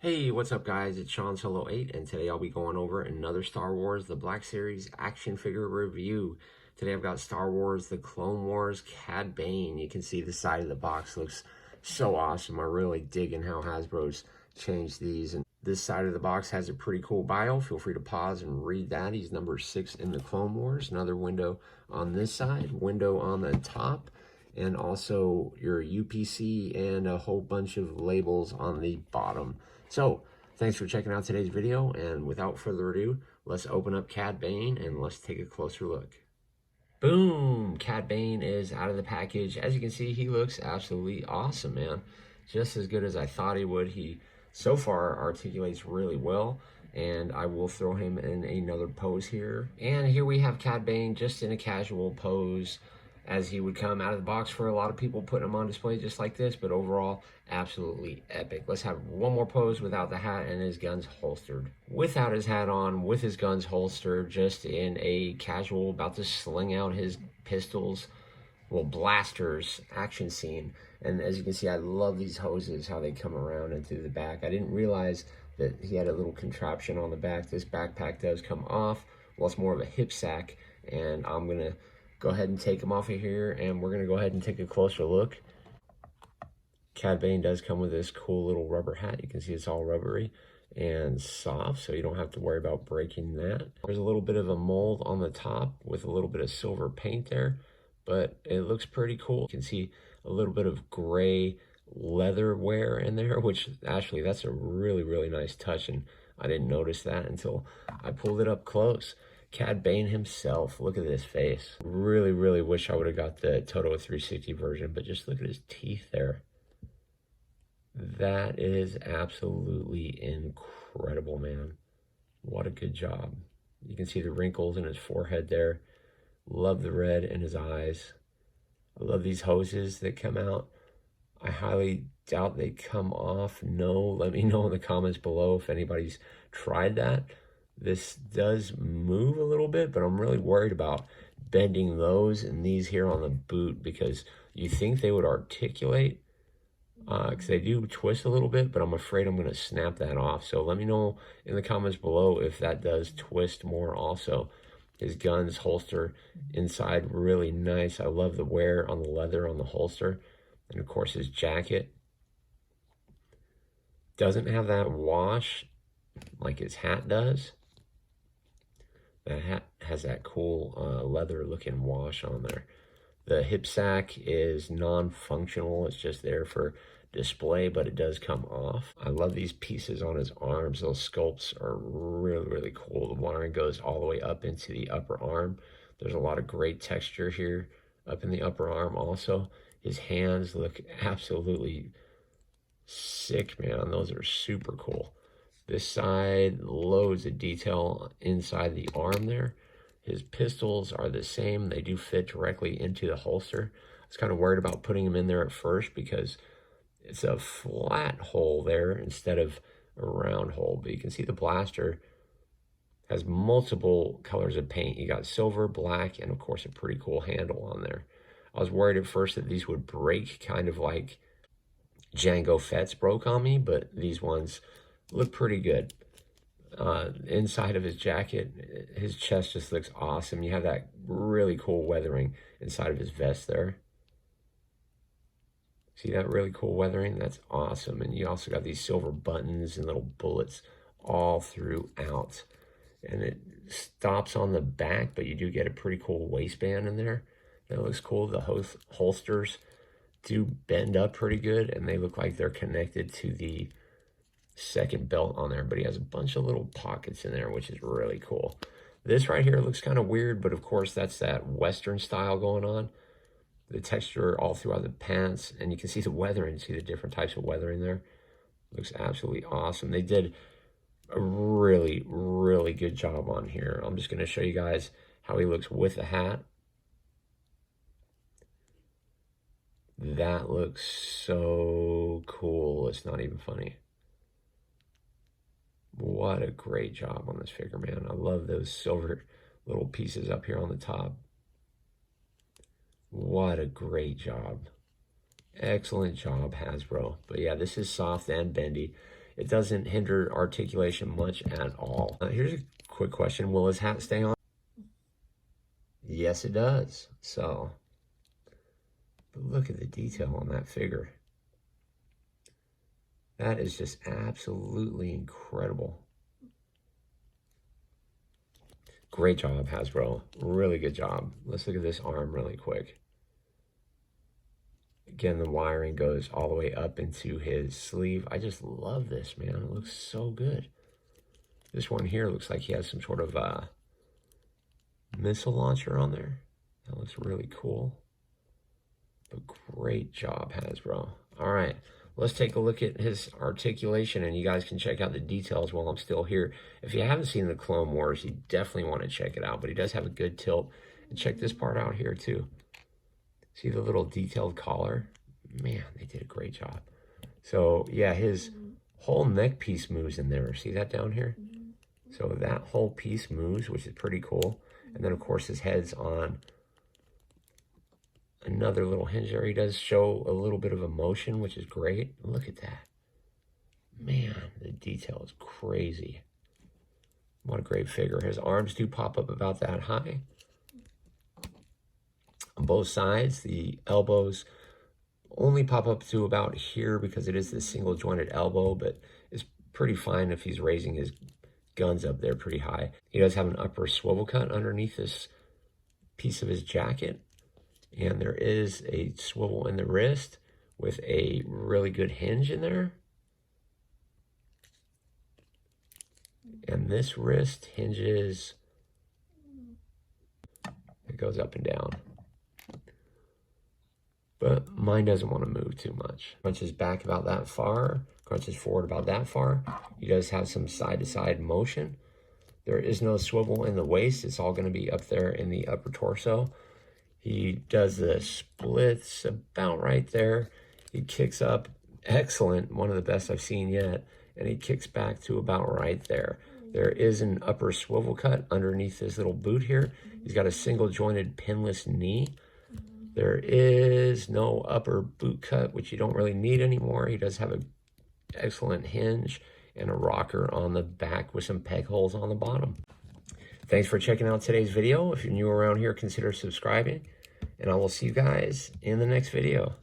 Hey, what's up guys? It's Sean Solo 8 and today I'll be going over another Star Wars The Black Series action figure review. Today I've got Star Wars The Clone Wars Cad Bane. You can see the side of the box looks so awesome. I'm really digging how Hasbro's changed these. And this side of the box has a pretty cool bio. Feel free to pause and read that. He's number 6 in the Clone Wars. Another window on this side, window on the top, and also your UPC and a whole bunch of labels on the bottom. So, thanks for checking out today's video, and without further ado, let's open up Cad Bane and let's take a closer look. Boom! Cad Bane is out of the package. As you can see, he looks absolutely awesome, man. Just as good as I thought he would. He, so far, articulates really well, and I will throw him in another pose here. And here we have Cad Bane just in a casual pose, as he would come out of the box for a lot of people, putting him on display just like this, but overall, absolutely epic. Let's have one more pose without the hat and his guns holstered. Without his hat on, with his guns holstered, just in a casual, about to sling out his pistols, well, blasters action scene. And as you can see, I love these hoses, how they come around and through the back. I didn't realize that he had a little contraption on the back. This backpack does come off. Well, it's more of a hip sack, and I'm gonna go ahead and take him off of here, and we're going to go ahead and take a closer look. Cad Bane does come with this cool little rubber hat. You can see it's all rubbery and soft, so you don't have to worry about breaking that. There's a little bit of a mold on the top with a little bit of silver paint there, but it looks pretty cool. You can see a little bit of gray leather wear in there, which actually that's a really nice touch, and I didn't notice that until I pulled it up close. Cad Bane himself, look at this face. Really wish I would have got the Toto 360 version, but just look at his teeth there. That is absolutely incredible, man. What a good job. You can see the wrinkles in his forehead there. Love the red in his eyes. I love these hoses that come out. I highly doubt they come off. No, let me know in the comments below if anybody's tried that. This does move a little bit, but I'm really worried about bending those and these here on the boot, because you think they would articulate, because they do twist a little bit, but I'm afraid I'm going to snap that off. So let me know in the comments below if that does twist more also. His guns holster inside, really nice. I love the wear on the leather on the holster. And of course his jacket doesn't have that wash like his hat does. That hat has that cool leather looking wash on there. The hip sack is non-functional. It's just there for display, but it does come off. I love these pieces on his arms. Those sculpts are really cool. The wiring goes all the way up into the upper arm. There's a lot of great texture here up in the upper arm also. His hands look absolutely sick, man. Those are super cool. This side, loads of detail inside the arm there. His pistols are the same. They do fit directly into the holster. I was kind of worried about putting them in there at first because it's a flat hole there instead of a round hole. But you can see the blaster has multiple colors of paint. You got silver, black, and of course a pretty cool handle on there. I was worried at first that these would break, kind of like Jango Fett's broke on me, but these ones look pretty good. Inside of his jacket, his chest just looks awesome. You have that really cool weathering inside of his vest there. See that really cool weathering? That's awesome. And you also got these silver buttons and little bullets all throughout. And it stops on the back, but you do get a pretty cool waistband in there. That looks cool. The holsters do bend up pretty good, and they look like they're connected to the second belt on there, but he has a bunch of little pockets in there, which is really cool. This right here looks kind of weird, but of course that's that Western style going on. The texture all throughout the pants, and you can see the weathering, see the different types of weathering there. Looks absolutely awesome. They did a really good job on here. I'm just going to show you guys how he looks with the hat. That looks so cool. It's not even funny. What a great job on this figure, man. I love those silver little pieces up here on the top. What a great job. Excellent job, Hasbro. But yeah, this is soft and bendy. it doesn't hinder articulation much at all. Here's a quick question. Will his hat stay on? Yes, it does. So, but look at the detail on that figure. That is just absolutely incredible. Great job, Hasbro. Really good job. Let's look at this arm really quick. Again, the wiring goes all the way up into his sleeve. I just love this, man. It looks so good. This one here looks like he has some sort of missile launcher on there. That looks really cool. But great job, Hasbro. All right, let's take a look at his articulation, and you guys can check out the details while I'm still here. If you haven't seen the Clone Wars, you definitely want to check it out, but he does have a good tilt. And check this part out here, too. See the little detailed collar? Man, they did a great job. So, yeah, his whole neck piece moves in there. See that down here? So that whole piece moves, which is pretty cool. And then, of course, his head's on another little hinge there. He does show a little bit of emotion, which is great. Look at that. Man, the detail is crazy. What a great figure. His arms do pop up about that high. On both sides, the elbows only pop up to about here because it is the single jointed elbow, but it's pretty fine if he's raising his guns up there pretty high. He does have an upper swivel cut underneath this piece of his jacket, and there is a swivel in the wrist with a really good hinge in there. And this wrist hinges, it goes up and down. But mine doesn't want to move too much. Crunches back about that far, crunches forward about that far. He does have some side-to-side motion. There is no swivel in the waist. It's all going to be up there in the upper torso. He does the splits about right there. He kicks up, excellent, one of the best I've seen yet. And he kicks back to about right there. There is an upper swivel cut underneath this little boot here. He's got a single jointed pinless knee. There is no upper boot cut, which you don't really need anymore. He does have an excellent hinge and a rocker on the back with some peg holes on the bottom. Thanks for checking out today's video. If you're new around here, consider subscribing, and I will see you guys in the next video.